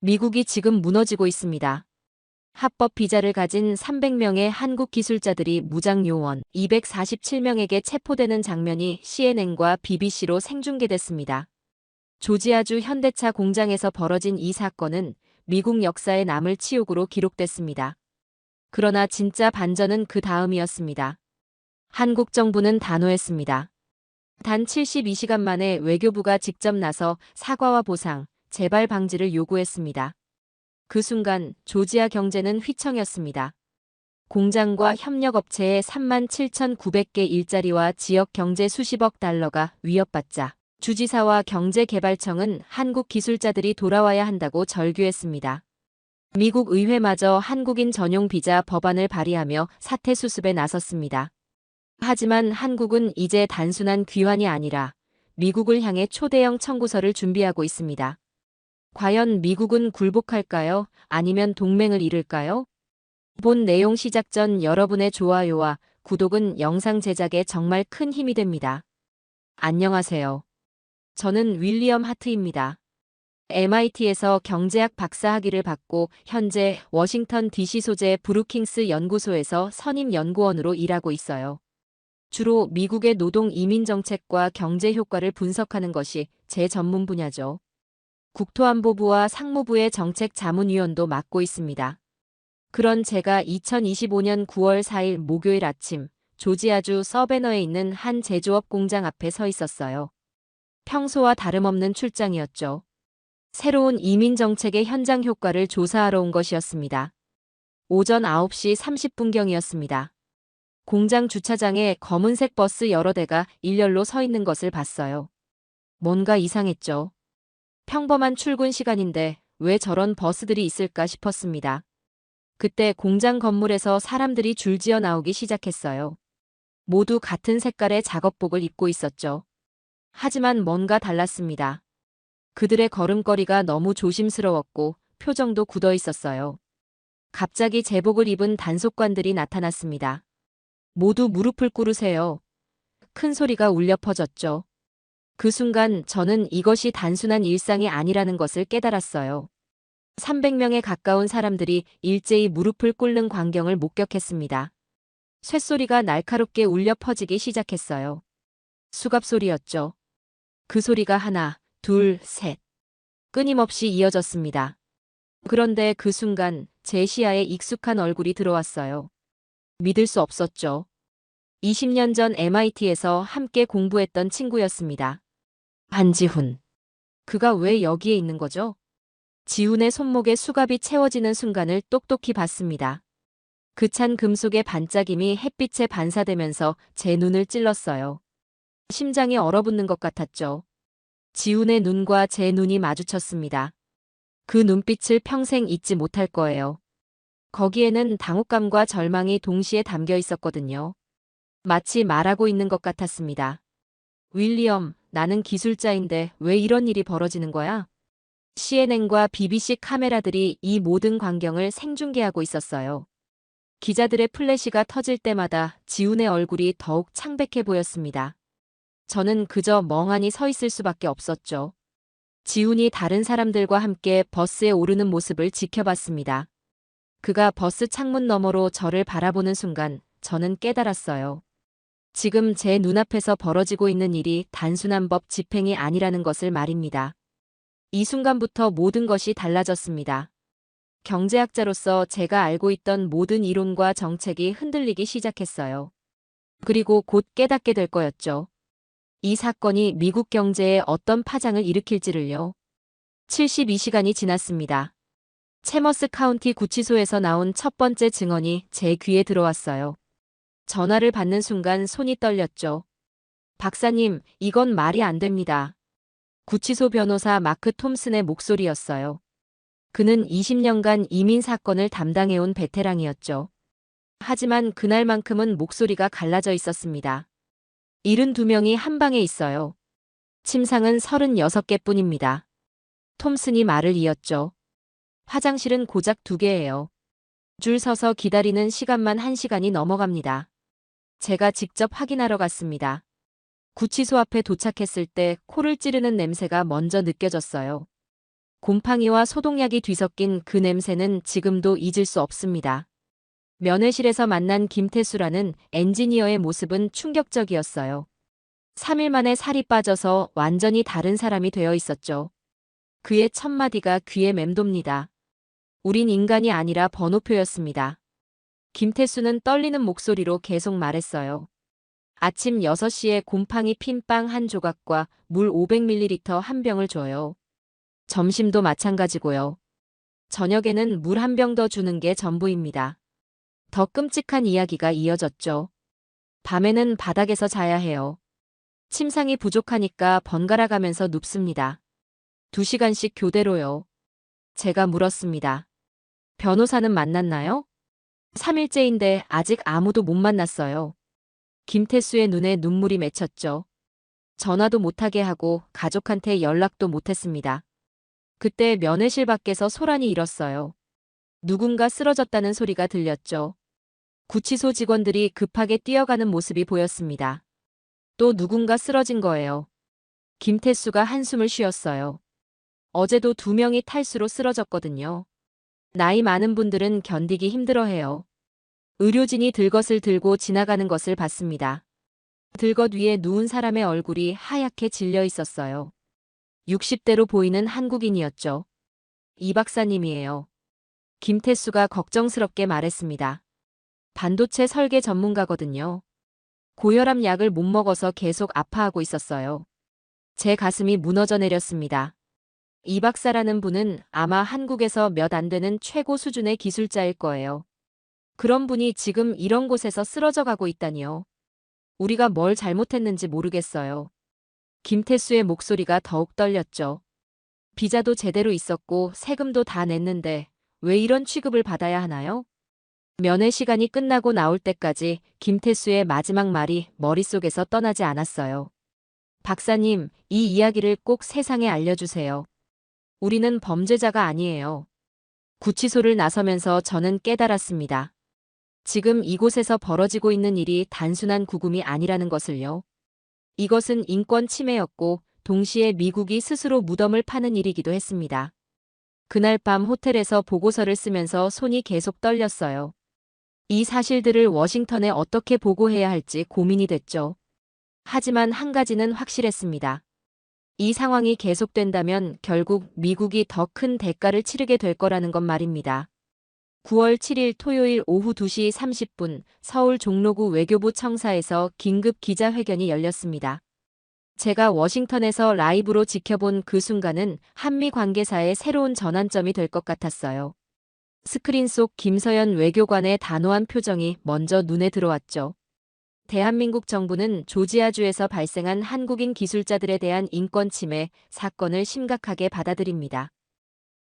미국이 지금 무너지고 있습니다. 합법 비자를 가진 300명의 한국 기술자들이 무장 요원 247명에게 체포되는 장면이 CNN과 BBC로 생중계됐습니다. 조지아주 현대차 공장에서 벌어진 이 사건은 미국 역사에 남을 치욕으로 기록됐습니다. 그러나 진짜 반전은 그 다음이었습니다. 한국 정부는 단호했습니다. 단 72시간 만에 외교부가 직접 나서 사과와 보상, 재발 방지를 요구했습니다. 그 순간 조지아 경제는 휘청였습니다. 공장과 협력업체의 37,900개 일자리와 지역 경제 수십억 달러가 위협받자 주지사와 경제개발청은 한국 기술자들이 돌아와야 한다고 절규했습니다. 미국 의회마저 한국인 전용 비자 법안을 발의하며 사태 수습에 나섰습니다. 하지만 한국은 이제 단순한 귀환이 아니라 미국을 향해 초대형 청구서를 준비하고 있습니다. 과연 미국은 굴복할까요? 아니면 동맹을 이룰까요? 본 내용 시작 전 여러분의 좋아요와 구독은 영상 제작에 정말 큰 힘이 됩니다. 안녕하세요. 저는 윌리엄 하트입니다. MIT에서 경제학 박사학위를 받고 현재 워싱턴 DC 소재 브루킹스 연구소에서 선임 연구원으로 일하고 있어요. 주로 미국의 노동 이민 정책과 경제 효과를 분석하는 것이 제 전문 분야죠. 국토안보부와 상무부의 정책 자문위원도 맡고 있습니다. 그런 제가 2025년 9월 4일 목요일 아침 조지아주 서베너에 있는 한 제조업 공장 앞에 서 있었어요. 평소와 다름없는 출장이었죠. 새로운 이민 정책의 현장 효과를 조사하러 온 것이었습니다. 오전 9시 30분경이었습니다. 공장 주차장에 검은색 버스 여러 대가 일렬로 서 있는 것을 봤어요. 뭔가 이상했죠. 평범한 출근 시간인데 왜 저런 버스들이 있을까 싶었습니다. 그때 공장 건물에서 사람들이 줄지어 나오기 시작했어요. 모두 같은 색깔의 작업복을 입고 있었죠. 하지만 뭔가 달랐습니다. 그들의 걸음걸이가 너무 조심스러웠고 표정도 굳어 있었어요. 갑자기 제복을 입은 단속관들이 나타났습니다. 모두 무릎을 꿇으세요. 큰 소리가 울려 퍼졌죠. 그 순간 저는 이것이 단순한 일상이 아니라는 것을 깨달았어요. 300명에 가까운 사람들이 일제히 무릎을 꿇는 광경을 목격했습니다. 쇳소리가 날카롭게 울려 퍼지기 시작했어요. 수갑소리였죠. 그 소리가 하나, 둘, 셋. 끊임없이 이어졌습니다. 그런데 그 순간 제 시야에 익숙한 얼굴이 들어왔어요. 믿을 수 없었죠. 20년 전 MIT에서 함께 공부했던 친구였습니다. 반지훈. 그가 왜 여기에 있는 거죠? 지훈의 손목에 수갑이 채워지는 순간을 똑똑히 봤습니다. 그 찬 금속의 반짝임이 햇빛에 반사되면서 제 눈을 찔렀어요. 심장이 얼어붙는 것 같았죠. 지훈의 눈과 제 눈이 마주쳤습니다. 그 눈빛을 평생 잊지 못할 거예요. 거기에는 당혹감과 절망이 동시에 담겨 있었거든요. 마치 말하고 있는 것 같았습니다. 윌리엄, 나는 기술자인데 왜 이런 일이 벌어지는 거야? CNN과 BBC 카메라들이 이 모든 광경을 생중계하고 있었어요. 기자들의 플래시가 터질 때마다 지훈의 얼굴이 더욱 창백해 보였습니다. 저는 그저 멍하니 서 있을 수밖에 없었죠. 지훈이 다른 사람들과 함께 버스에 오르는 모습을 지켜봤습니다. 그가 버스 창문 너머로 저를 바라보는 순간 저는 깨달았어요. 지금 제 눈앞에서 벌어지고 있는 일이 단순한 법 집행이 아니라는 것을 말입니다. 이 순간부터 모든 것이 달라졌습니다. 경제학자로서 제가 알고 있던 모든 이론과 정책이 흔들리기 시작했어요. 그리고 곧 깨닫게 될 거였죠. 이 사건이 미국 경제에 어떤 파장을 일으킬지를요. 72시간이 지났습니다. 채머스 카운티 구치소에서 나온 첫 번째 증언이 제 귀에 들어왔어요. 전화를 받는 순간 손이 떨렸죠. 박사님, 이건 말이 안 됩니다. 구치소 변호사 마크 톰슨의 목소리였어요. 그는 20년간 이민 사건을 담당해온 베테랑이었죠. 하지만 그날만큼은 목소리가 갈라져 있었습니다. 72명이 한 방에 있어요. 침상은 36개뿐입니다. 톰슨이 말을 이었죠. 화장실은 고작 2개예요. 줄 서서 기다리는 시간만 1시간이 넘어갑니다. 제가 직접 확인하러 갔습니다. 구치소 앞에 도착했을 때 코를 찌르는 냄새가 먼저 느껴졌어요. 곰팡이와 소독약이 뒤섞인 그 냄새는 지금도 잊을 수 없습니다. 면회실에서 만난 김태수라는 엔지니어의 모습은 충격적이었어요. 3일 만에 살이 빠져서 완전히 다른 사람이 되어 있었죠. 그의 첫마디가 귀에 맴돕니다. 우린 인간이 아니라 번호표였습니다. 김태수는 떨리는 목소리로 계속 말했어요. 아침 6시에 곰팡이 핀 빵 한 조각과 물 500ml 한 병을 줘요. 점심도 마찬가지고요. 저녁에는 물 한 병 더 주는 게 전부입니다. 더 끔찍한 이야기가 이어졌죠. 밤에는 바닥에서 자야 해요. 침상이 부족하니까 번갈아 가면서 눕습니다. 2시간씩 교대로요. 제가 물었습니다. 변호사는 만났나요? 3일째인데 아직 아무도 못 만났어요. 김태수의 눈에 눈물이 맺혔죠. 전화도 못하게 하고 가족한테 연락도 못했습니다. 그때 면회실 밖에서 소란이 일었어요. 누군가 쓰러졌다는 소리가 들렸죠. 구치소 직원들이 급하게 뛰어가는 모습이 보였습니다. 또 누군가 쓰러진 거예요. 김태수가 한숨을 쉬었어요. 어제도 2명이 탈수로 쓰러졌거든요. 나이 많은 분들은 견디기 힘들어해요. 의료진이 들것을 들고 지나가는 것을 봤습니다. 들것 위에 누운 사람의 얼굴이 하얗게 질려 있었어요. 60대로 보이는 한국인이었죠. 이 박사님이에요. 김태수가 걱정스럽게 말했습니다. 반도체 설계 전문가거든요. 고혈압 약을 못 먹어서 계속 아파하고 있었어요. 제 가슴이 무너져 내렸습니다. 이 박사라는 분은 아마 한국에서 몇 안 되는 최고 수준의 기술자일 거예요. 그런 분이 지금 이런 곳에서 쓰러져 가고 있다니요. 우리가 뭘 잘못했는지 모르겠어요. 김태수의 목소리가 더욱 떨렸죠. 비자도 제대로 있었고 세금도 다 냈는데 왜 이런 취급을 받아야 하나요? 면회 시간이 끝나고 나올 때까지 김태수의 마지막 말이 머릿속에서 떠나지 않았어요. 박사님, 이 이야기를 꼭 세상에 알려주세요. 우리는 범죄자가 아니에요. 구치소를 나서면서 저는 깨달았습니다. 지금 이곳에서 벌어지고 있는 일이 단순한 구금이 아니라는 것을요. 이것은 인권 침해였고 동시에 미국이 스스로 무덤을 파는 일이기도 했습니다. 그날 밤 호텔에서 보고서를 쓰면서 손이 계속 떨렸어요. 이 사실들을 워싱턴에 어떻게 보고해야 할지 고민이 됐죠. 하지만 한 가지는 확실했습니다. 이 상황이 계속된다면 결국 미국이 더 큰 대가를 치르게 될 거라는 것 말입니다. 9월 7일 토요일 오후 2시 30분 서울 종로구 외교부 청사에서 긴급 기자회견이 열렸습니다. 제가 워싱턴에서 라이브로 지켜본 그 순간은 한미 관계사의 새로운 전환점이 될 것 같았어요. 스크린 속 김서연 외교관의 단호한 표정이 먼저 눈에 들어왔죠. 대한민국 정부는 조지아주에서 발생한 한국인 기술자들에 대한 인권 침해 사건을 심각하게 받아들입니다.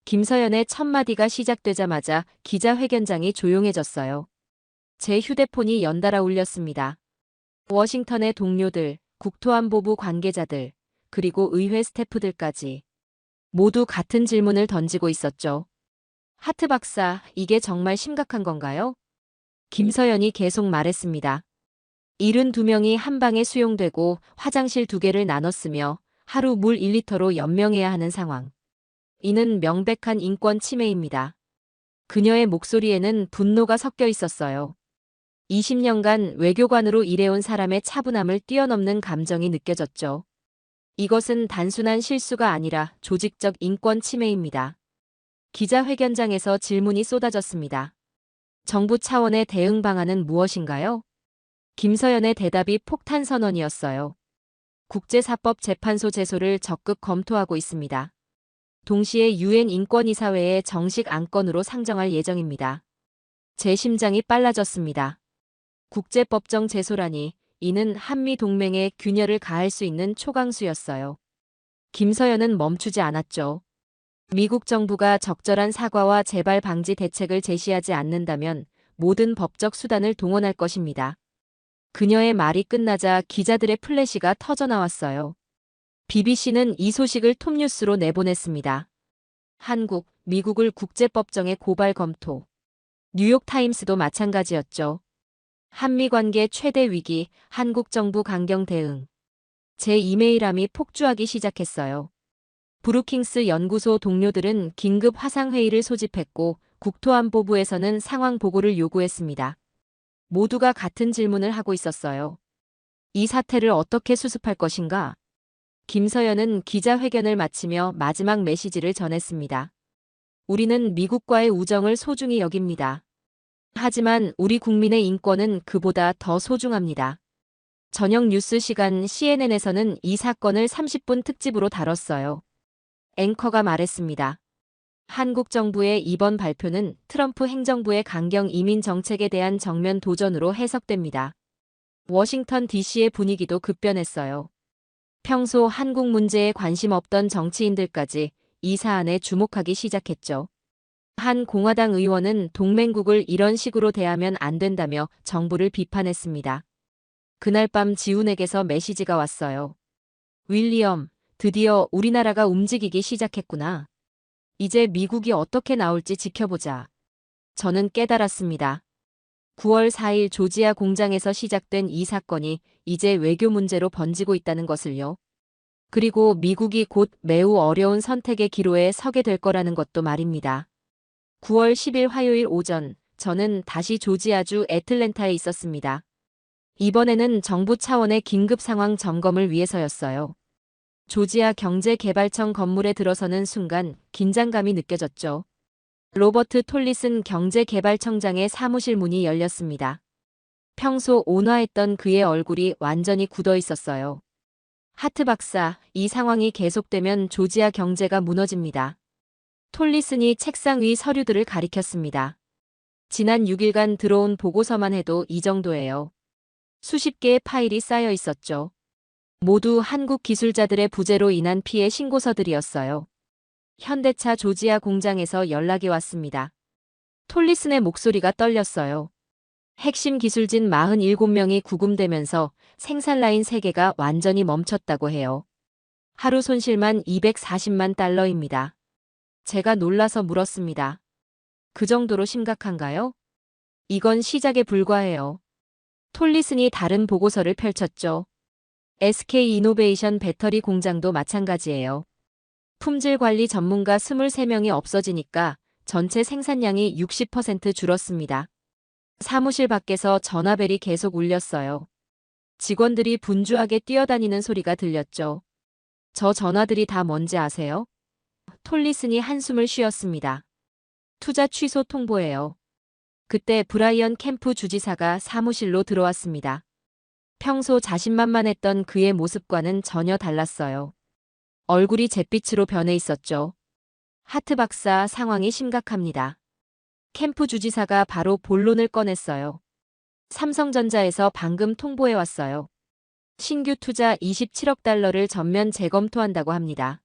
김서연의 첫 마디가 시작되자마자 기자회견장이 조용해졌어요. 제 휴대폰이 연달아 울렸습니다. 워싱턴의 동료들, 국토안보부 관계자들, 그리고 의회 스태프들까지 모두 같은 질문을 던지고 있었죠. 하트 박사, 이게 정말 심각한 건가요? 김서연이 계속 말했습니다. 72명이 한 방에 수용되고 화장실 2개를 나눴으며 하루 물 1리터로 연명해야 하는 상황. 이는 명백한 인권 침해입니다. 그녀의 목소리에는 분노가 섞여 있었어요. 20년간 외교관으로 일해온 사람의 차분함을 뛰어넘는 감정이 느껴졌죠. 이것은 단순한 실수가 아니라 조직적 인권 침해입니다. 기자회견장에서 질문이 쏟아졌습니다. 정부 차원의 대응 방안은 무엇인가요? 김서연의 대답이 폭탄 선언이었어요. 국제사법재판소 제소를 적극 검토하고 있습니다. 동시에 유엔 인권이사회에 정식 안건으로 상정할 예정입니다. 제 심장이 빨라졌습니다. 국제법정 제소라니 이는 한미동맹에 균열을 가할 수 있는 초강수였어요. 김서연은 멈추지 않았죠. 미국 정부가 적절한 사과와 재발 방지 대책을 제시하지 않는다면 모든 법적 수단을 동원할 것입니다. 그녀의 말이 끝나자 기자들의 플래시가 터져나왔어요. BBC는 이 소식을 톱뉴스로 내보냈습니다. 한국, 미국을 국제법정에 고발 검토. 뉴욕타임스도 마찬가지였죠. 한미관계 최대 위기, 한국 정부 강경 대응. 제 이메일함이 폭주하기 시작했어요. 브루킹스 연구소 동료들은 긴급 화상회의를 소집했고 국토안보부에서는 상황 보고를 요구했습니다. 모두가 같은 질문을 하고 있었어요. 이 사태를 어떻게 수습할 것인가? 김서연은 기자회견을 마치며 마지막 메시지를 전했습니다. 우리는 미국과의 우정을 소중히 여깁니다. 하지만 우리 국민의 인권은 그보다 더 소중합니다. 저녁 뉴스 시간 CNN에서는 이 사건을 30분 특집으로 다뤘어요. 앵커가 말했습니다. 한국 정부의 이번 발표는 트럼프 행정부의 강경 이민 정책에 대한 정면 도전으로 해석됩니다. 워싱턴 DC의 분위기도 급변했어요. 평소 한국 문제에 관심 없던 정치인들까지 이 사안에 주목하기 시작했죠. 한 공화당 의원은 동맹국을 이런 식으로 대하면 안 된다며 정부를 비판했습니다. 그날 밤 지훈에게서 메시지가 왔어요. 윌리엄, 드디어 우리나라가 움직이기 시작했구나. 이제 미국이 어떻게 나올지 지켜보자. 저는 깨달았습니다. 9월 4일 조지아 공장에서 시작된 이 사건이 이제 외교 문제로 번지고 있다는 것을요. 그리고 미국이 곧 매우 어려운 선택의 기로에 서게 될 거라는 것도 말입니다. 9월 10일 화요일 오전, 저는 다시 조지아주 애틀랜타에 있었습니다. 이번에는 정부 차원의 긴급 상황 점검을 위해서였어요. 조지아 경제개발청 건물에 들어서는 순간 긴장감이 느껴졌죠. 로버트 톨리슨 경제개발청장의 사무실 문이 열렸습니다. 평소 온화했던 그의 얼굴이 완전히 굳어 있었어요. 하트 박사, 이 상황이 계속되면 조지아 경제가 무너집니다. 톨리슨이 책상 위 서류들을 가리켰습니다. 지난 6일간 들어온 보고서만 해도 이 정도예요. 수십 개의 파일이 쌓여 있었죠. 모두 한국 기술자들의 부재로 인한 피해 신고서들이었어요. 현대차 조지아 공장에서 연락이 왔습니다. 톨리슨의 목소리가 떨렸어요. 핵심 기술진 47명이 구금되면서 생산 라인 3개가 완전히 멈췄다고 해요. 하루 손실만 240만 달러입니다. 제가 놀라서 물었습니다. 그 정도로 심각한가요? 이건 시작에 불과해요. 톨리슨이 다른 보고서를 펼쳤죠. SK 이노베이션 배터리 공장도 마찬가지예요. 품질 관리 전문가 23명이 없어지니까 전체 생산량이 60% 줄었습니다. 사무실 밖에서 전화벨이 계속 울렸어요. 직원들이 분주하게 뛰어다니는 소리가 들렸죠. 저 전화들이 다 뭔지 아세요? 톨리슨이 한숨을 쉬었습니다. 투자 취소 통보예요. 그때 브라이언 캠프 주지사가 사무실로 들어왔습니다. 평소 자신만만했던 그의 모습과는 전혀 달랐어요. 얼굴이 잿빛으로 변해 있었죠. 하트 박사, 상황이 심각합니다. 캠프 주지사가 바로 본론을 꺼냈어요. 삼성전자에서 방금 통보해 왔어요. 신규 투자 27억 달러를 전면 재검토한다고 합니다.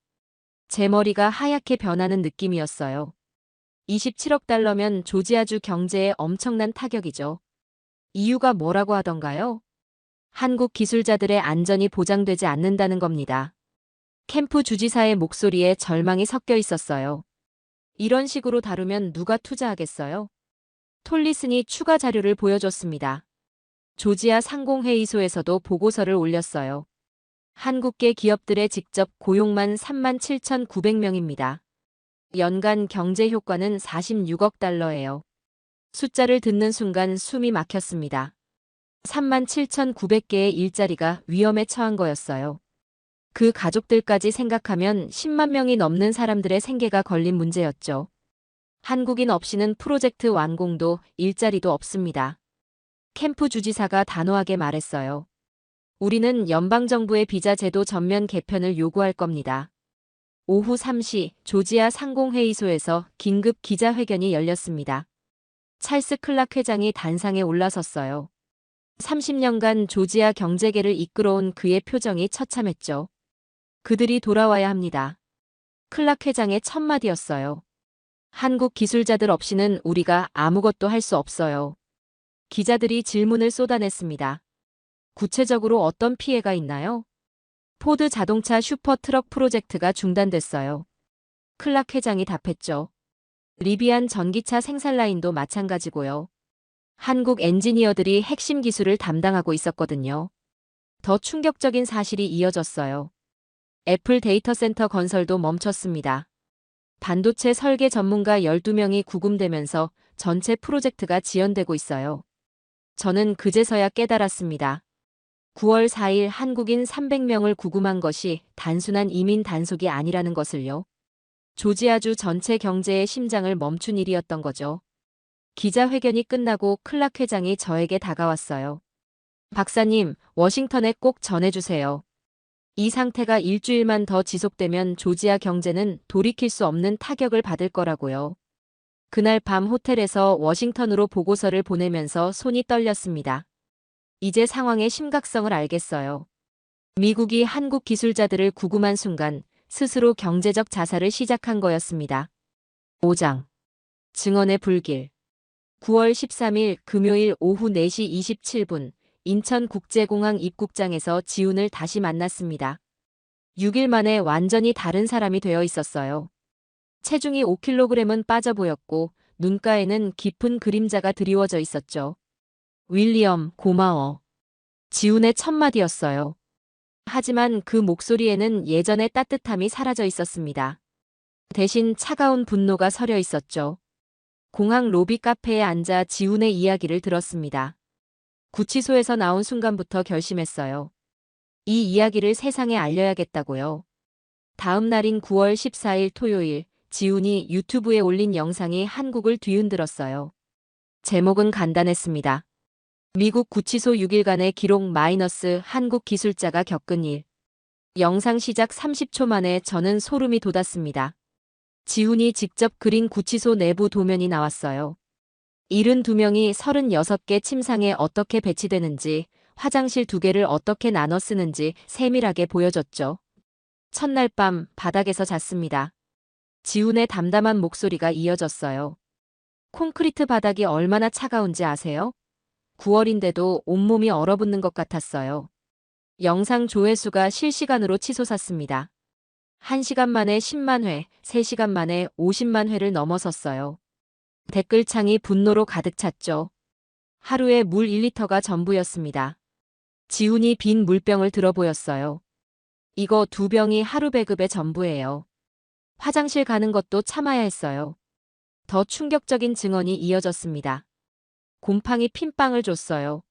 제 머리가 하얗게 변하는 느낌이었어요. 27억 달러면 조지아주 경제에 엄청난 타격이죠. 이유가 뭐라고 하던가요? 한국 기술자들의 안전이 보장되지 않는다는 겁니다. 캠프 주지사의 목소리에 절망이 섞여 있었어요. 이런 식으로 다루면 누가 투자하겠어요? 톨리슨이 추가 자료를 보여줬습니다. 조지아 상공회의소에서도 보고서를 올렸어요. 한국계 기업들의 직접 고용만 37,900명입니다. 연간 경제 효과는 46억 달러예요. 숫자를 듣는 순간 숨이 막혔습니다. 37,900개의 일자리가 위험에 처한 거였어요. 그 가족들까지 생각하면 10만 명이 넘는 사람들의 생계가 걸린 문제였죠. 한국인 없이는 프로젝트 완공도 일자리도 없습니다. 캠프 주지사가 단호하게 말했어요. 우리는 연방정부의 비자 제도 전면 개편을 요구할 겁니다. 오후 3시 조지아 상공회의소에서 긴급 기자회견이 열렸습니다. 찰스 클락 회장이 단상에 올라섰어요. 30년간 조지아 경제계를 이끌어온 그의 표정이 처참했죠. 그들이 돌아와야 합니다. 클락 회장의 첫 마디였어요. 한국 기술자들 없이는 우리가 아무것도 할 수 없어요. 기자들이 질문을 쏟아냈습니다. 구체적으로 어떤 피해가 있나요? 포드 자동차 슈퍼 트럭 프로젝트가 중단됐어요. 클락 회장이 답했죠. 리비안 전기차 생산 라인도 마찬가지고요. 한국 엔지니어들이 핵심 기술을 담당하고 있었거든요. 더 충격적인 사실이 이어졌어요. 애플 데이터 센터 건설도 멈췄습니다. 반도체 설계 전문가 12명이 구금되면서 전체 프로젝트가 지연되고 있어요. 저는 그제서야 깨달았습니다. 9월 4일 한국인 300명을 구금한 것이 단순한 이민 단속이 아니라는 것을요. 조지아주 전체 경제의 심장을 멈춘 일이었던 거죠. 기자회견이 끝나고 클락 회장이 저에게 다가왔어요. 박사님, 워싱턴에 꼭 전해주세요. 이 상태가 일주일만 더 지속되면 조지아 경제는 돌이킬 수 없는 타격을 받을 거라고요. 그날 밤 호텔에서 워싱턴으로 보고서를 보내면서 손이 떨렸습니다. 이제 상황의 심각성을 알겠어요. 미국이 한국 기술자들을 구금한 순간 스스로 경제적 자살을 시작한 거였습니다. 5장. 증언의 불길. 9월 13일 금요일 오후 4시 27분 인천국제공항 입국장에서 지훈을 다시 만났습니다. 6일 만에 완전히 다른 사람이 되어 있었어요. 체중이 5kg은 빠져 보였고 눈가에는 깊은 그림자가 드리워져 있었죠. 윌리엄, 고마워. 지훈의 첫마디였어요. 하지만 그 목소리에는 예전의 따뜻함이 사라져 있었습니다. 대신 차가운 분노가 서려 있었죠. 공항 로비 카페에 앉아 지훈의 이야기를 들었습니다. 구치소에서 나온 순간부터 결심했어요. 이 이야기를 세상에 알려야겠다고요. 다음 날인 9월 14일 토요일, 지훈이 유튜브에 올린 영상이 한국을 뒤흔들었어요. 제목은 간단했습니다. 미국 구치소 6일간의 기록 마이너스 한국 기술자가 겪은 일. 영상 시작 30초 만에 저는 소름이 돋았습니다. 지훈이 직접 그린 구치소 내부 도면이 나왔어요. 72명이 36개 침상에 어떻게 배치되는지, 화장실 2개를 어떻게 나눠 쓰는지 세밀하게 보여줬죠. 첫날 밤 바닥에서 잤습니다. 지훈의 담담한 목소리가 이어졌어요. 콘크리트 바닥이 얼마나 차가운지 아세요? 9월인데도 온몸이 얼어붙는 것 같았어요. 영상 조회수가 실시간으로 치솟았습니다. 1시간 만에 10만 회, 3시간 만에 50만 회를 넘어섰어요. 댓글창이 분노로 가득 찼죠. 하루에 물 1리터가 전부였습니다. 지훈이 빈 물병을 들어 보였어요. 이거 2병이 하루 배급의 전부예요. 화장실 가는 것도 참아야 했어요. 더 충격적인 증언이 이어졌습니다. 곰팡이 핀빵을 줬어요.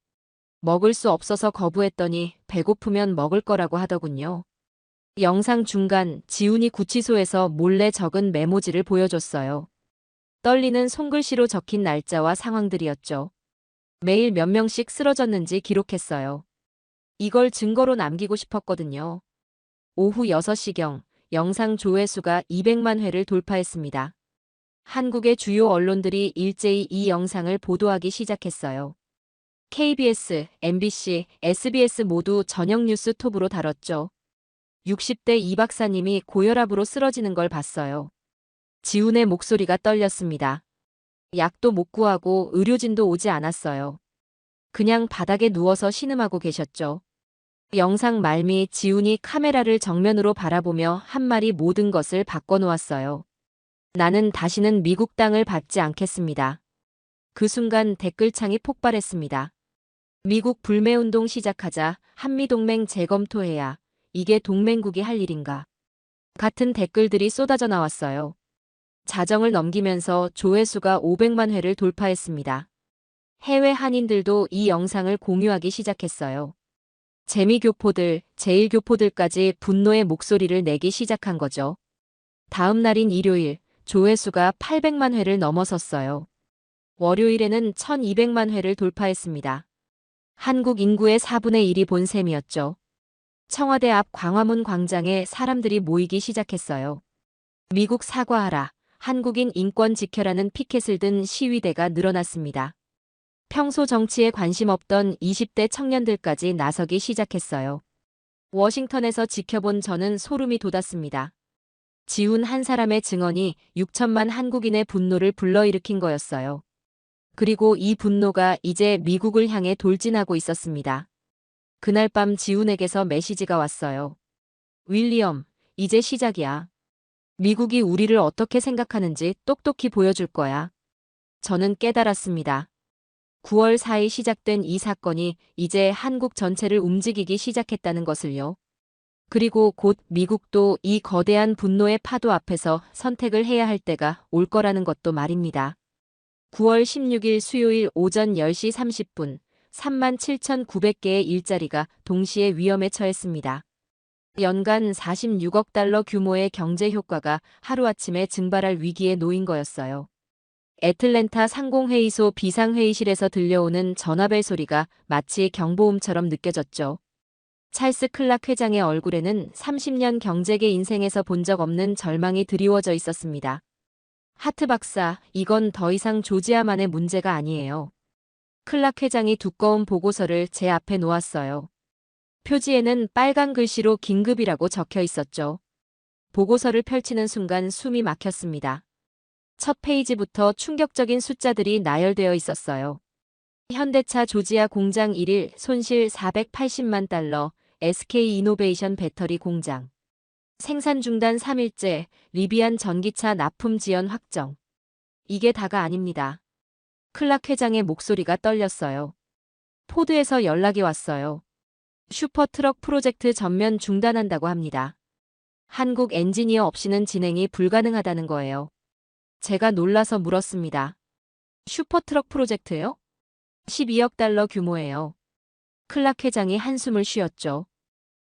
먹을 수 없어서 거부했더니 배고프면 먹을 거라고 하더군요. 영상 중간 지훈이 구치소에서 몰래 적은 메모지를 보여줬어요. 떨리는 손글씨로 적힌 날짜와 상황들이었죠. 매일 몇 명씩 쓰러졌는지 기록했어요. 이걸 증거로 남기고 싶었거든요. 오후 6시경 영상 조회수가 200만 회를 돌파했습니다. 한국의 주요 언론들이 일제히 이 영상을 보도하기 시작했어요. KBS, MBC, SBS 모두 저녁 뉴스 톱으로 다뤘죠. 60대 이 박사님이 고혈압으로 쓰러지는 걸 봤어요. 지훈의 목소리가 떨렸습니다. 약도 못 구하고 의료진도 오지 않았어요. 그냥 바닥에 누워서 신음하고 계셨죠. 영상 말미 지훈이 카메라를 정면으로 바라보며 한 말이 모든 것을 바꿔놓았어요. 나는 다시는 미국 땅을 밟지 않겠습니다. 그 순간 댓글창이 폭발했습니다. 미국 불매운동 시작하자, 한미동맹 재검토해야, 이게 동맹국이 할 일인가. 같은 댓글들이 쏟아져 나왔어요. 자정을 넘기면서 조회수가 500만 회를 돌파했습니다. 해외 한인들도 이 영상을 공유하기 시작했어요. 재미교포들, 제일교포들까지 분노의 목소리를 내기 시작한 거죠. 다음 날인 일요일, 조회수가 800만 회를 넘어섰어요. 월요일에는 1200만 회를 돌파했습니다. 한국 인구의 4분의 1이 본 셈이었죠. 청와대 앞 광화문 광장에 사람들이 모이기 시작했어요. 미국 사과하라, 한국인 인권 지켜라는 피켓을 든 시위대가 늘어났습니다. 평소 정치에 관심 없던 20대 청년들까지 나서기 시작했어요. 워싱턴에서 지켜본 저는 소름이 돋았습니다. 지훈 한 사람의 증언이 6천만 한국인의 분노를 불러일으킨 거였어요. 그리고 이 분노가 이제 미국을 향해 돌진하고 있었습니다. 그날 밤 지훈에게서 메시지가 왔어요. 윌리엄, 이제 시작이야. 미국이 우리를 어떻게 생각하는지 똑똑히 보여줄 거야. 저는 깨달았습니다. 9월 4일 시작된 이 사건이 이제 한국 전체를 움직이기 시작했다는 것을요. 그리고 곧 미국도 이 거대한 분노의 파도 앞에서 선택을 해야 할 때가 올 거라는 것도 말입니다. 9월 16일 수요일 오전 10시 30분 37,900개의 일자리가 동시에 위험에 처했습니다. 연간 46억 달러 규모의 경제 효과가 하루아침에 증발할 위기에 놓인 거였어요. 애틀랜타 상공회의소 비상회의실에서 들려오는 전화벨 소리가 마치 경보음처럼 느껴졌죠. 찰스 클락 회장의 얼굴에는 30년 경제계 인생에서 본 적 없는 절망이 드리워져 있었습니다. 하트 박사, 이건 더 이상 조지아만의 문제가 아니에요. 클락 회장이 두꺼운 보고서를 제 앞에 놓았어요. 표지에는 빨간 글씨로 긴급이라고 적혀 있었죠. 보고서를 펼치는 순간 숨이 막혔습니다. 첫 페이지부터 충격적인 숫자들이 나열되어 있었어요. 현대차 조지아 공장 1일 손실 480만 달러, SK 이노베이션 배터리 공장. 생산 중단 3일째, 리비안 전기차 납품 지연 확정. 이게 다가 아닙니다. 클락 회장의 목소리가 떨렸어요. 포드에서 연락이 왔어요. 슈퍼트럭 프로젝트 전면 중단한다고 합니다. 한국 엔지니어 없이는 진행이 불가능하다는 거예요. 제가 놀라서 물었습니다. 슈퍼트럭 프로젝트요? 12억 달러 규모예요. 클락 회장이 한숨을 쉬었죠.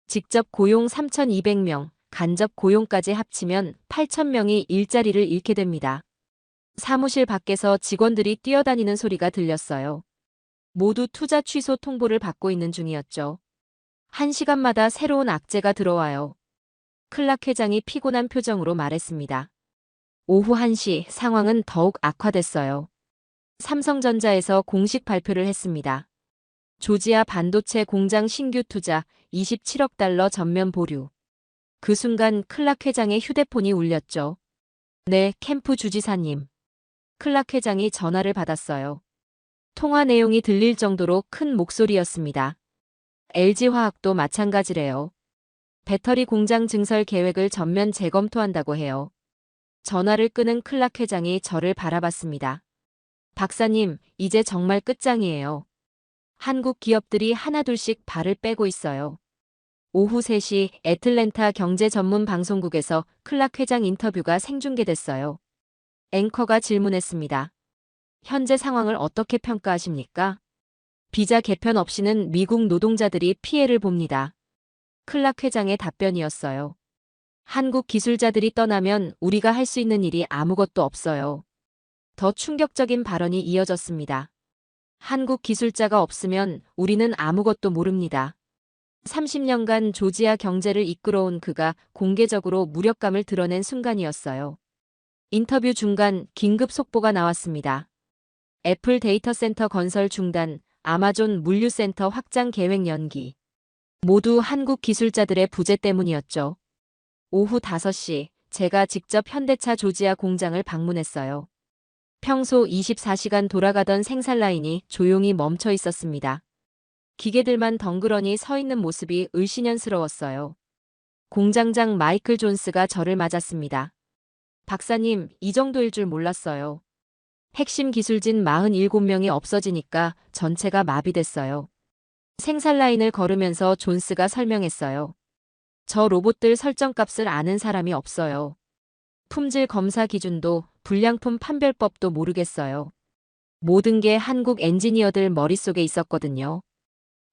직접 고용 3,200명, 간접 고용까지 합치면 8,000명이 일자리를 잃게 됩니다. 사무실 밖에서 직원들이 뛰어다니는 소리가 들렸어요. 모두 투자 취소 통보를 받고 있는 중이었죠. 1시간마다 새로운 악재가 들어와요. 클락 회장이 피곤한 표정으로 말했습니다. 오후 1시 상황은 더욱 악화됐어요. 삼성전자에서 공식 발표를 했습니다. 조지아 반도체 공장 신규 투자 27억 달러 전면 보류. 그 순간 클락 회장의 휴대폰이 울렸죠. 네, 캠프 주지사님. 클락 회장이 전화를 받았어요. 통화 내용이 들릴 정도로 큰 목소리였습니다. LG화학도 마찬가지래요. 배터리 공장 증설 계획을 전면 재검토한다고 해요. 전화를 끊은 클락 회장이 저를 바라봤습니다. 박사님, 이제 정말 끝장이에요. 한국 기업들이 하나둘씩 발을 빼고 있어요. 오후 3시 애틀랜타 경제 전문 방송국에서 클락 회장 인터뷰가 생중계됐어요. 앵커가 질문했습니다. 현재 상황을 어떻게 평가하십니까? 비자 개편 없이는 미국 노동자들이 피해를 봅니다. 클락 회장의 답변이었어요. 한국 기술자들이 떠나면 우리가 할 수 있는 일이 아무것도 없어요. 더 충격적인 발언이 이어졌습니다. 한국 기술자가 없으면 우리는 아무것도 모릅니다. 30년간 조지아 경제를 이끌어온 그가 공개적으로 무력감을 드러낸 순간이었어요. 인터뷰 중간 긴급 속보가 나왔습니다. 애플 데이터 센터 건설 중단, 아마존 물류센터 확장 계획 연기. 모두 한국 기술자들의 부재 때문이었죠. 오후 5시 제가 직접 현대차 조지아 공장을 방문했어요. 평소 24시간 돌아가던 생산 라인이 조용히 멈춰 있었습니다. 기계들만 덩그러니 서 있는 모습이 을씨년스러웠어요. 공장장 마이클 존스가 저를 맞았습니다. 박사님, 이 정도일 줄 몰랐어요. 핵심 기술진 47명이 없어지니까 전체가 마비됐어요. 생산 라인을 걸으면서 존스가 설명했어요. 저 로봇들 설정값을 아는 사람이 없어요. 품질 검사 기준도 불량품 판별법도 모르겠어요. 모든 게 한국 엔지니어들 머릿속에 있었거든요.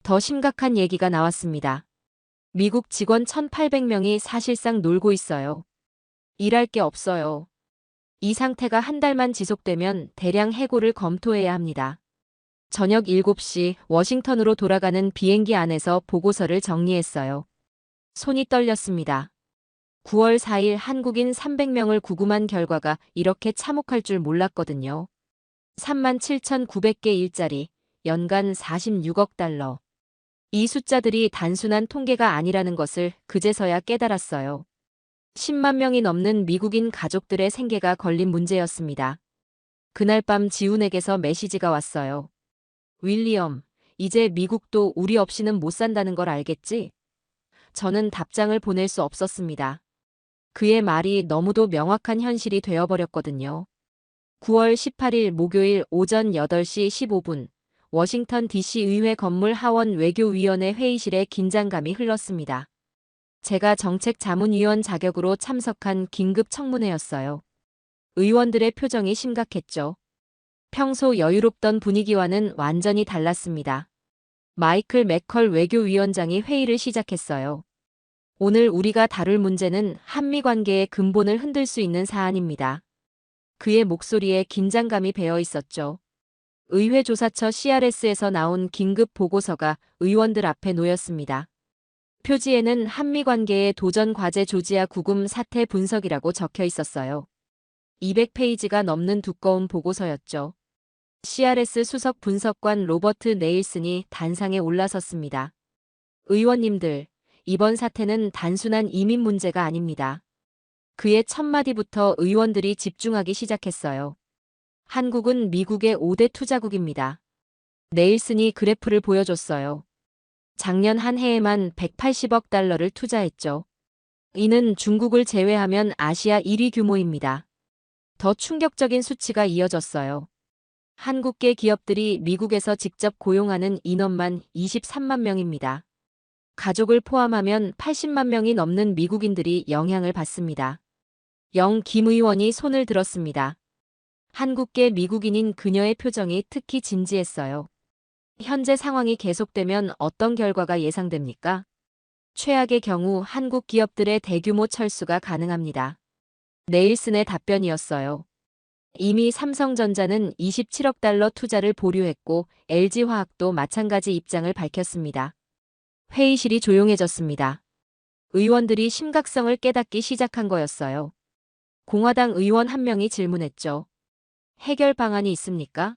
더 심각한 얘기가 나왔습니다. 미국 직원 1,800명이 사실상 놀고 있어요. 일할 게 없어요. 이 상태가 한 달만 지속되면 대량 해고를 검토해야 합니다. 저녁 7시 워싱턴으로 돌아가는 비행기 안에서 보고서를 정리했어요. 손이 떨렸습니다. 9월 4일 한국인 300명을 구금한 결과가 이렇게 참혹할 줄 몰랐거든요. 37,900개 일자리, 연간 46억 달러. 이 숫자들이 단순한 통계가 아니라는 것을 그제서야 깨달았어요. 10만 명이 넘는 미국인 가족들의 생계가 걸린 문제였습니다. 그날 밤 지훈에게서 메시지가 왔어요. 윌리엄, 이제 미국도 우리 없이는 못 산다는 걸 알겠지? 저는 답장을 보낼 수 없었습니다. 그의 말이 너무도 명확한 현실이 되어버렸거든요. 9월 18일 목요일 오전 8시 15분 워싱턴 DC 의회 건물 하원 외교위원회 회의실에 긴장감이 흘렀습니다. 제가 정책자문위원 자격으로 참석한 긴급 청문회였어요. 의원들의 표정이 심각했죠. 평소 여유롭던 분위기와는 완전히 달랐습니다. 마이클 맥컬 외교위원장이 회의를 시작했어요. 오늘 우리가 다룰 문제는 한미 관계의 근본을 흔들 수 있는 사안입니다. 그의 목소리에 긴장감이 배어 있었죠. 의회조사처 CRS에서 나온 긴급 보고서가 의원들 앞에 놓였습니다. 표지에는 한미 관계의 도전 과제 조지아 구금 사태 분석이라고 적혀 있었어요. 200페이지가 넘는 두꺼운 보고서였죠. CRS 수석 분석관 로버트 네일슨이 단상에 올라섰습니다. 의원님들, 이번 사태는 단순한 이민 문제가 아닙니다. 그의 첫 마디부터 의원들이 집중하기 시작했어요. 한국은 미국의 5대 투자국입니다. 네일슨이 그래프를 보여줬어요. 작년 한 해에만 180억 달러를 투자했죠. 이는 중국을 제외하면 아시아 1위 규모입니다. 더 충격적인 수치가 이어졌어요. 한국계 기업들이 미국에서 직접 고용하는 인원만 23만 명입니다. 가족을 포함하면 80만 명이 넘는 미국인들이 영향을 받습니다. 영 김 의원이 손을 들었습니다. 한국계 미국인인 그녀의 표정이 특히 진지했어요. 현재 상황이 계속되면 어떤 결과가 예상됩니까? 최악의 경우 한국 기업들의 대규모 철수가 가능합니다. 네일슨의 답변이었어요. 이미 삼성전자는 27억 달러 투자를 보류했고 LG화학도 마찬가지 입장을 밝혔습니다. 회의실이 조용해졌습니다. 의원들이 심각성을 깨닫기 시작한 거였어요. 공화당 의원 한 명이 질문했죠. 해결 방안이 있습니까?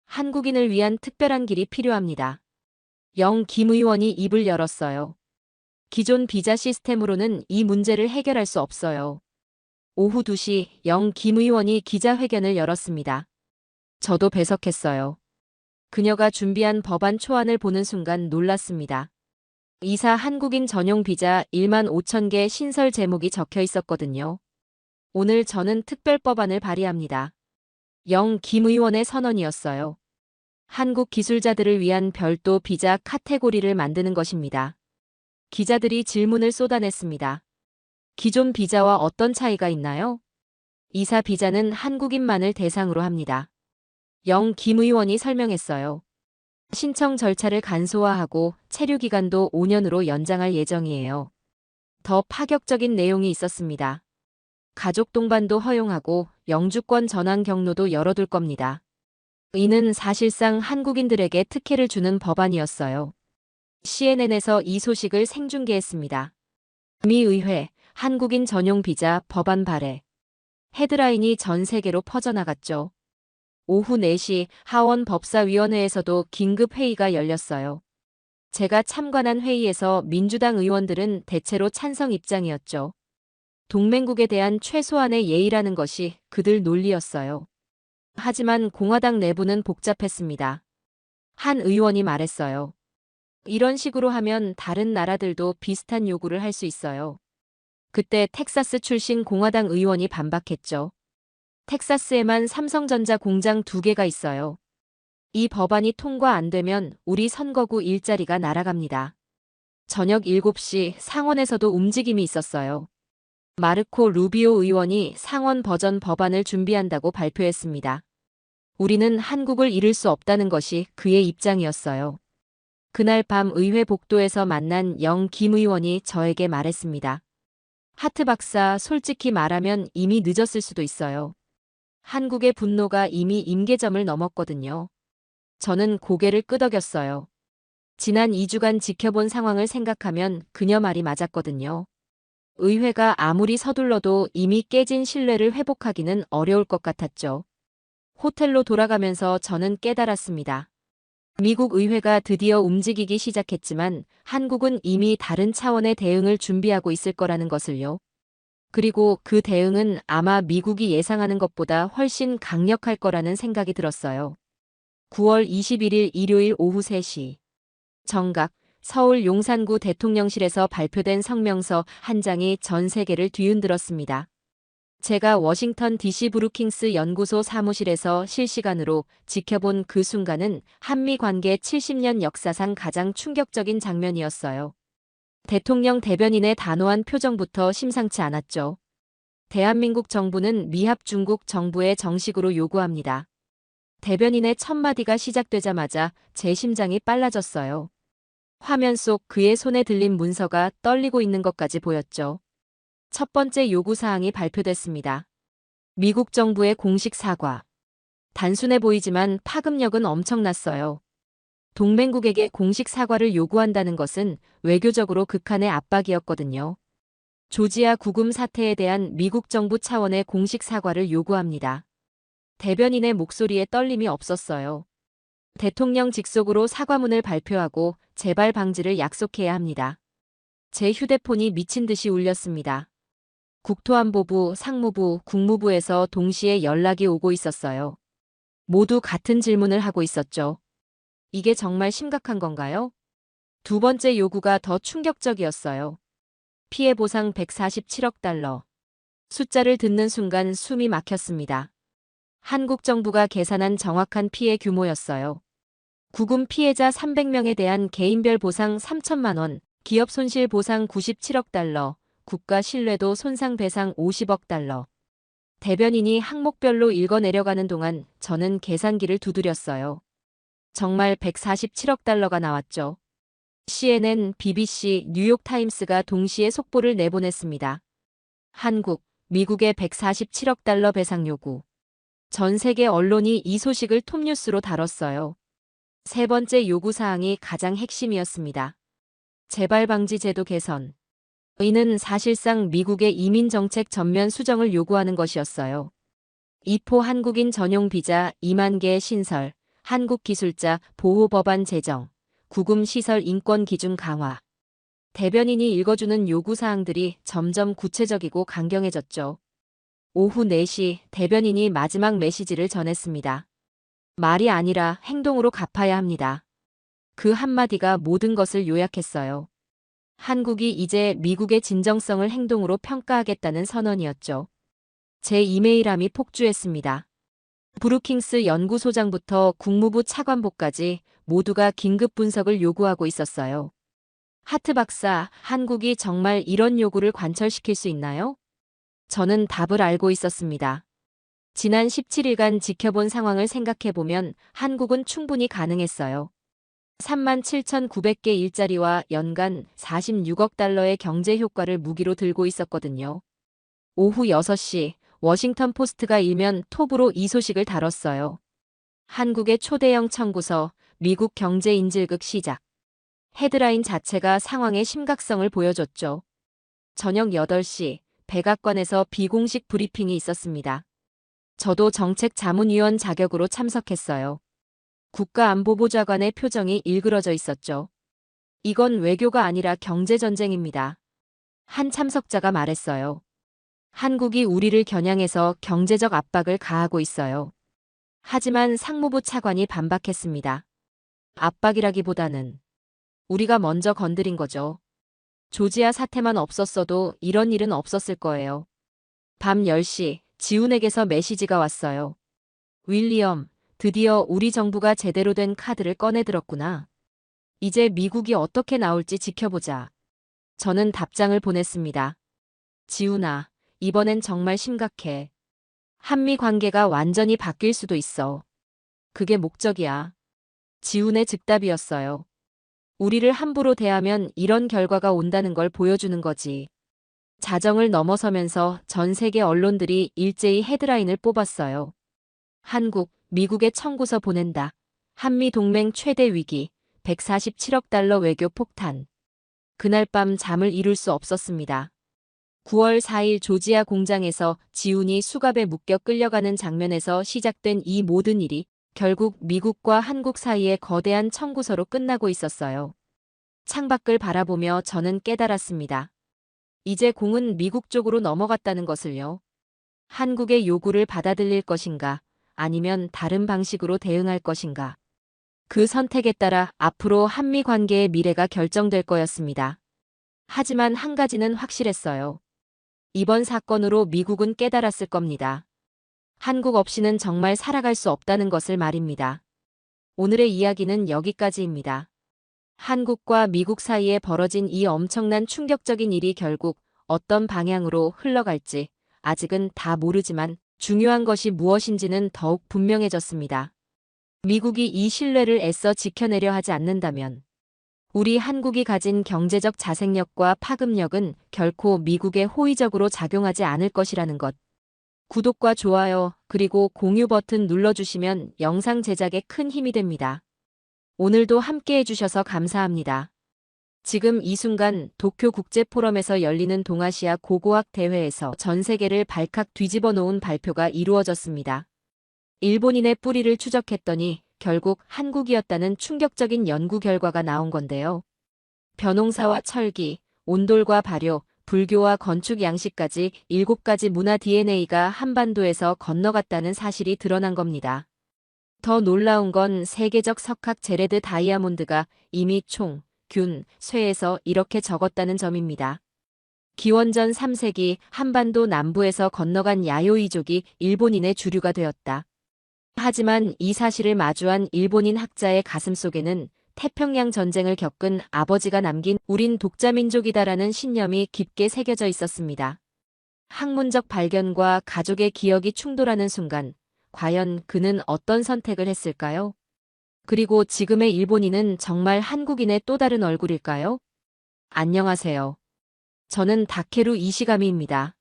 한국인을 위한 특별한 길이 필요합니다. 영 김 의원이 입을 열었어요. 기존 비자 시스템으로는 이 문제를 해결할 수 없어요. 오후 2시 영 김 의원이 기자회견을 열었습니다. 저도 배석했어요. 그녀가 준비한 법안 초안을 보는 순간 놀랐습니다. 이사 한국인 전용 비자 1만 5천 개 신설 제목이 적혀 있었거든요. 오늘 저는 특별법안을 발의합니다. 영 김 의원의 선언이었어요. 한국 기술자들을 위한 별도 비자 카테고리를 만드는 것입니다. 기자들이 질문을 쏟아냈습니다. 기존 비자와 어떤 차이가 있나요? 이사 비자는 한국인만을 대상으로 합니다. 영 김 의원이 설명했어요. 신청 절차를 간소화하고 체류 기간도 5년으로 연장할 예정이에요. 더 파격적인 내용이 있었습니다. 가족 동반도 허용하고 영주권 전환 경로도 열어둘 겁니다. 이는 사실상 한국인들에게 특혜를 주는 법안이었어요. CNN에서 이 소식을 생중계했습니다. 미 의회 한국인 전용 비자 법안 발의. 헤드라인이 전 세계로 퍼져나갔죠. 오후 4시 하원 법사위원회에서도 긴급 회의가 열렸어요. 제가 참관한 회의에서 민주당 의원들은 대체로 찬성 입장이었죠. 동맹국에 대한 최소한의 예의라는 것이 그들 논리였어요. 하지만 공화당 내부는 복잡했습니다. 한 의원이 말했어요. 이런 식으로 하면 다른 나라들도 비슷한 요구를 할 수 있어요. 그때 텍사스 출신 공화당 의원이 반박했죠. 텍사스에만 삼성전자 공장 2개가 있어요. 이 법안이 통과 안 되면 우리 선거구 일자리가 날아갑니다. 저녁 7시 상원에서도 움직임이 있었어요. 마르코 루비오 의원이 상원 버전 법안을 준비한다고 발표했습니다. 우리는 한국을 잃을 수 없다는 것이 그의 입장이었어요. 그날 밤 의회 복도에서 만난 영 김 의원이 저에게 말했습니다. 하트 박사, 솔직히 말하면 이미 늦었을 수도 있어요. 한국의 분노가 이미 임계점을 넘었거든요. 저는 고개를 끄덕였어요. 지난 2주간 지켜본 상황을 생각하면 그녀 말이 맞았거든요. 의회가 아무리 서둘러도 이미 깨진 신뢰를 회복하기는 어려울 것 같았죠. 호텔로 돌아가면서 저는 깨달았습니다. 미국 의회가 드디어 움직이기 시작했지만 한국은 이미 다른 차원의 대응을 준비하고 있을 거라는 것을요. 그리고 그 대응은 아마 미국이 예상하는 것보다 훨씬 강력할 거라는 생각이 들었어요. 9월 21일 일요일 오후 3시. 정각, 서울 용산구 대통령실에서 발표된 성명서 한 장이 전 세계를 뒤흔들었습니다. 제가 워싱턴 DC 브루킹스 연구소 사무실에서 실시간으로 지켜본 그 순간은 한미 관계 70년 역사상 가장 충격적인 장면이었어요. 대통령 대변인의 단호한 표정부터 심상치 않았죠. 대한민국 정부는 미합 중국 정부에 정식으로 요구합니다. 대변인의 첫 마디가 시작되자마자 제 심장이 빨라졌어요. 화면 속 그의 손에 들린 문서가 떨리고 있는 것까지 보였죠. 첫 번째 요구사항이 발표됐습니다. 미국 정부의 공식 사과. 단순해 보이지만 파급력은 엄청났어요. 동맹국에게 공식 사과를 요구한다는 것은 외교적으로 극한의 압박이었거든요. 조지아 구금 사태에 대한 미국 정부 차원의 공식 사과를 요구합니다. 대변인의 목소리에 떨림이 없었어요. 대통령 직속으로 사과문을 발표하고 재발 방지를 약속해야 합니다. 제 휴대폰이 미친 듯이 울렸습니다. 국토안보부, 상무부, 국무부에서 동시에 연락이 오고 있었어요. 모두 같은 질문을 하고 있었죠. 이게 정말 심각한 건가요? 두 번째 요구가 더 충격적이었어요. 피해 보상 147억 달러. 숫자를 듣는 순간 숨이 막혔습니다. 한국 정부가 계산한 정확한 피해 규모였어요. 구금 피해자 300명에 대한 개인별 보상 3천만 원, 기업 손실 보상 97억 달러, 국가 신뢰도 손상 배상 50억 달러. 대변인이 항목별로 읽어내려가는 동안 저는 계산기를 두드렸어요. 정말 147억 달러가 나왔죠. CNN, BBC, 뉴욕타임스가 동시에 속보를 내보냈습니다. 한국, 미국의 147억 달러 배상 요구. 전 세계 언론이 이 소식을 톱뉴스로 다뤘어요. 세 번째 요구사항이 가장 핵심이었습니다. 재발방지 제도 개선. 이는 사실상 미국의 이민정책 전면 수정을 요구하는 것이었어요. 이포 한국인 전용 비자 2만 개의 신설, 한국 기술자 보호 법안 제정, 구금 시설 인권 기준 강화. 대변인이 읽어주는 요구사항들이 점점 구체적이고 강경해졌죠. 오후 4시 대변인이 마지막 메시지를 전했습니다. 말이 아니라 행동으로 갚아야 합니다. 그 한마디가 모든 것을 요약했어요. 한국이 이제 미국의 진정성을 행동으로 평가하겠다는 선언이었죠. 제 이메일함이 폭주했습니다. 브루킹스 연구소장부터 국무부 차관보까지 모두가 긴급 분석을 요구하고 있었어요. 하트 박사, 한국이 정말 이런 요구를 관철시킬 수 있나요? 저는 답을 알고 있었습니다. 지난 17일간 지켜본 상황을 생각해보면 한국은 충분히 가능했어요. 37,900개 일자리와 연간 46억 달러의 경제 효과를 무기로 들고 있었거든요. 오후 6시 워싱턴 포스트가 일면 톱으로 이 소식을 다뤘어요. 한국의 초대형 청구서, 미국 경제 인질극 시작. 헤드라인 자체가 상황의 심각성을 보여줬죠. 저녁 8시 백악관에서 비공식 브리핑이 있었습니다. 저도 정책자문위원 자격으로 참석했어요. 국가안보보좌관의 표정이 일그러져 있었죠. 이건 외교가 아니라 경제전쟁입니다. 한 참석자가 말했어요. 한국이 우리를 겨냥해서 경제적 압박을 가하고 있어요. 하지만 상무부 차관이 반박했습니다. 압박이라기보다는 우리가 먼저 건드린 거죠. 조지아 사태만 없었어도 이런 일은 없었을 거예요. 밤 10시 지훈에게서 메시지가 왔어요. 윌리엄, 드디어 우리 정부가 제대로 된 카드를 꺼내들었구나. 이제 미국이 어떻게 나올지 지켜보자. 저는 답장을 보냈습니다. 지훈아, 이번엔 정말 심각해. 한미 관계가 완전히 바뀔 수도 있어. 그게 목적이야. 지훈의 즉답이었어요. 우리를 함부로 대하면 이런 결과가 온다는 걸 보여주는 거지. 자정을 넘어서면서 전 세계 언론들이 일제히 헤드라인을 뽑았어요. 한국, 미국에 청구서 보낸다. 한미 동맹 최대 위기, 147억 달러 외교 폭탄. 그날 밤 잠을 이룰 수 없었습니다. 9월 4일 조지아 공장에서 지훈이 수갑에 묶여 끌려가는 장면에서 시작된 이 모든 일이 결국 미국과 한국 사이의 거대한 청구서로 끝나고 있었어요. 창밖을 바라보며 저는 깨달았습니다. 이제 공은 미국 쪽으로 넘어갔다는 것을요. 한국의 요구를 받아들일 것인가, 아니면 다른 방식으로 대응할 것인가. 그 선택에 따라 앞으로 한미 관계의 미래가 결정될 거였습니다. 하지만 한 가지는 확실했어요. 이번 사건으로 미국은 깨달았을 겁니다. 한국 없이는 정말 살아갈 수 없다는 것을 말입니다. 오늘의 이야기는 여기까지입니다. 한국과 미국 사이에 벌어진 이 엄청난 충격적인 일이 결국 어떤 방향으로 흘러갈지 아직은 다 모르지만 중요한 것이 무엇인지는 더욱 분명해졌습니다. 미국이 이 신뢰를 애써 지켜내려 하지 않는다면 우리 한국이 가진 경제적 자생력과 파급력은 결코 미국에 호의적으로 작용하지 않을 것이라는 것. 구독과 좋아요, 그리고 공유 버튼 눌러주시면 영상 제작에 큰 힘이 됩니다. 오늘도 함께 해주셔서 감사합니다. 지금 이 순간 도쿄 국제포럼에서 열리는 동아시아 고고학 대회에서 전 세계를 발칵 뒤집어 놓은 발표가 이루어졌습니다. 일본인의 뿌리를 추적했더니 결국 한국이었다는 충격적인 연구 결과가 나온 건데요. 벼농사와 철기, 온돌과 발효, 불교와 건축 양식까지 7가지 문화 DNA가 한반도에서 건너갔다는 사실이 드러난 겁니다. 더 놀라운 건 세계적 석학 제레드 다이아몬드가 이미 총, 균, 쇠에서 이렇게 적었다는 점입니다. 기원전 3세기 한반도 남부에서 건너간 야요이족이 일본인의 주류가 되었다. 하지만 이 사실을 마주한 일본인 학자의 가슴속에는 태평양 전쟁을 겪은 아버지가 남긴 우린 독자민족이다라는 신념이 깊게 새겨져 있었습니다. 학문적 발견과 가족의 기억이 충돌하는 순간, 과연 그는 어떤 선택을 했을까요? 그리고 지금의 일본인은 정말 한국인의 또 다른 얼굴일까요? 안녕하세요. 저는 다케루 이시가미입니다.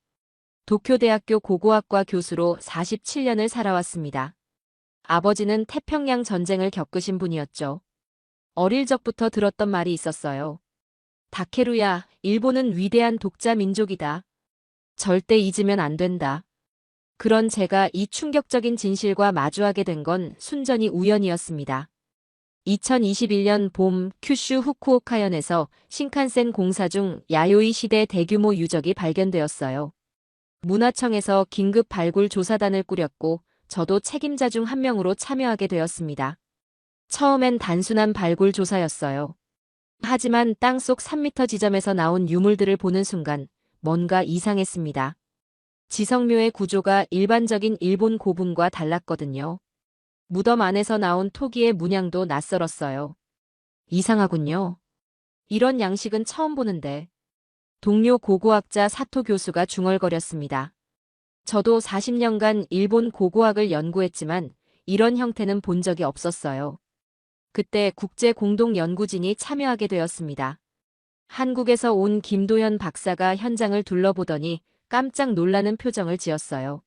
도쿄대학교 고고학과 교수로 47년을 살아왔습니다. 아버지는 태평양 전쟁을 겪으신 분이었죠. 어릴 적부터 들었던 말이 있었어요. 다케루야, 일본은 위대한 독자 민족이다. 절대 잊으면 안 된다. 그런 제가 이 충격적인 진실과 마주하게 된 건 순전히 우연이었습니다. 2021년 봄 큐슈 후쿠오카현에서 신칸센 공사 중 야요이 시대 대규모 유적이 발견되었어요. 문화청에서 긴급 발굴 조사단을 꾸렸고 저도 책임자 중 한 명으로 참여하게 되었습니다. 처음엔 단순한 발굴 조사였어요. 하지만 땅속 3m 지점에서 나온 유물들을 보는 순간 뭔가 이상했습니다. 지성묘의 구조가 일반적인 일본 고분과 달랐거든요. 무덤 안에서 나온 토기의 문양도 낯설었어요. 이상하군요. 이런 양식은 처음 보는데. 동료 고고학자 사토 교수가 중얼거렸습니다. 저도 40년간 일본 고고학을 연구했지만 이런 형태는 본 적이 없었어요. 그때 국제공동연구진이 참여하게 되었습니다. 한국에서 온 김도현 박사가 현장을 둘러보더니 깜짝 놀라는 표정을 지었어요.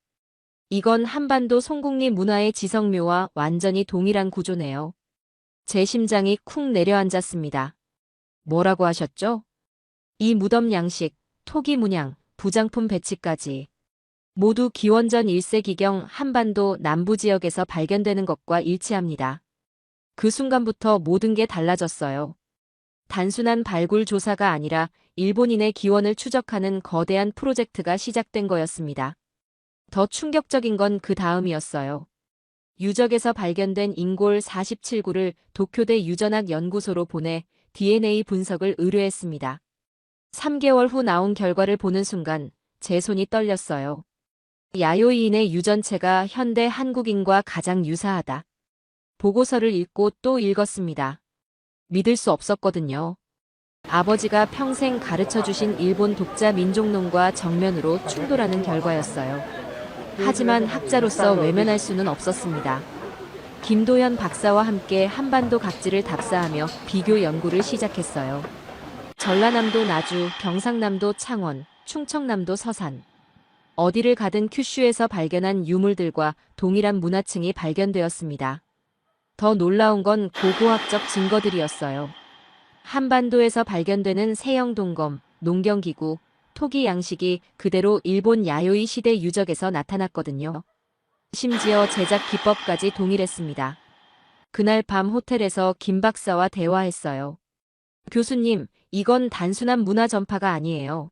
이건 한반도 송국리 문화의 지성묘와 완전히 동일한 구조네요. 제 심장이 쿵 내려앉았습니다. 뭐라고 하셨죠? 이 무덤 양식, 토기 문양, 부장품 배치까지 모두 기원전 1세기경 한반도 남부 지역에서 발견되는 것과 일치합니다. 그 순간부터 모든 게 달라졌어요. 단순한 발굴 조사가 아니라 일본인의 기원을 추적하는 거대한 프로젝트가 시작된 거였습니다. 더 충격적인 건 그 다음이었어요. 유적에서 발견된 인골 47구를 도쿄대 유전학 연구소로 보내 DNA 분석을 의뢰했습니다. 3개월 후 나온 결과를 보는 순간 제 손이 떨렸어요. 야요이인의 유전체가 현대 한국인과 가장 유사하다. 보고서를 읽고 또 읽었습니다. 믿을 수 없었거든요. 아버지가 평생 가르쳐주신 일본 독자 민족론과 정면으로 충돌하는 결과였어요. 하지만 학자로서 외면할 수는 없었습니다. 김도현 박사와 함께 한반도 각지를 답사하며 비교 연구를 시작했어요. 전라남도 나주, 경상남도 창원, 충청남도 서산. 어디를 가든 큐슈에서 발견한 유물들과 동일한 문화층이 발견되었습니다. 더 놀라운 건 고고학적 증거들이었어요. 한반도에서 발견되는 세형 동검, 농경기구, 토기 양식이 그대로 일본 야요이 시대 유적에서 나타났거든요. 심지어 제작 기법까지 동일했습니다. 그날 밤 호텔에서 김 박사와 대화했어요. 교수님, 이건 단순한 문화 전파가 아니에요.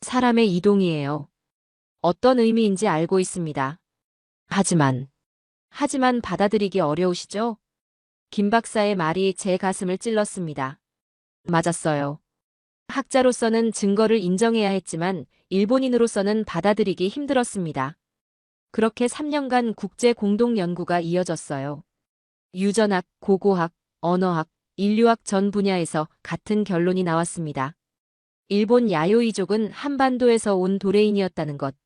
사람의 이동이에요. 어떤 의미인지 알고 있습니다. 하지만 받아들이기 어려우시죠? 김 박사의 말이 제 가슴을 찔렀습니다. 맞았어요. 학자로서는 증거를 인정해야 했지만 일본인으로서는 받아들이기 힘들었습니다. 그렇게 3년간 국제 공동 연구가 이어졌어요. 유전학, 고고학, 언어학, 인류학 전 분야에서 같은 결론이 나왔습니다. 일본 야요이족은 한반도에서 온 도레인이었다는 것.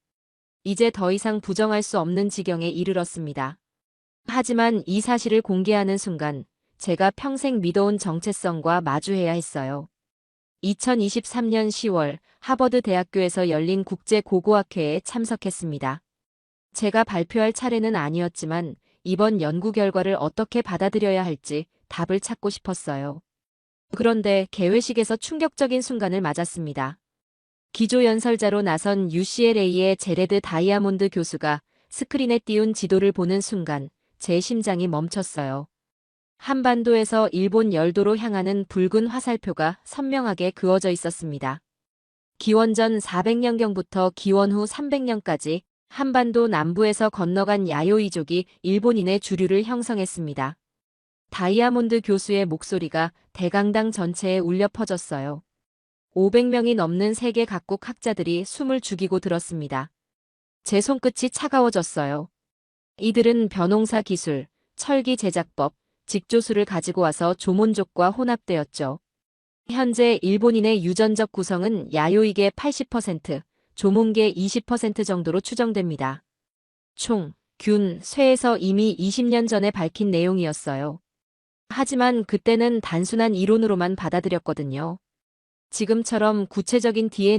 이제 더 이상 부정할 수 없는 지경에 이르렀습니다. 하지만 이 사실을 공개하는 순간 제가 평생 믿어온 정체성과 마주해야 했어요. 2023년 10월 하버드 대학교에서 열린 국제 고고학회에 참석했습니다. 제가 발표할 차례는 아니었지만 이번 연구 결과를 어떻게 받아들여야 할지 답을 찾고 싶었어요. 그런데 개회식에서 충격적인 순간을 맞았습니다. 기조연설자로 나선 UCLA의 제레드 다이아몬드 교수가 스크린에 띄운 지도를 보는 순간 제 심장이 멈췄어요. 한반도에서 일본 열도로 향하는 붉은 화살표가 선명하게 그어져 있었습니다. 기원전 400년경부터 기원 후 300년까지 한반도 남부에서 건너간 야요이족이 일본인의 주류를 형성했습니다. 다이아몬드 교수의 목소리가 대강당 전체에 울려 퍼졌어요. 500명이 넘는 세계 각국 학자들이 숨을 죽이고 들었습니다. 제 손끝이 차가워졌어요. 이들은 벼농사 기술, 철기 제작법, 직조술을 가지고 와서 조몬족과 혼합되었죠. 현재 일본인의 유전적 구성은 야요이계 80%, 조몬계 20% 정도로 추정됩니다. 총, 균, 쇠에서 이미 20년 전에 밝힌 내용이었어요. 하지만 그때는 단순한 이론으로만 받아들였거든요. 지금처럼 구체적인 DNA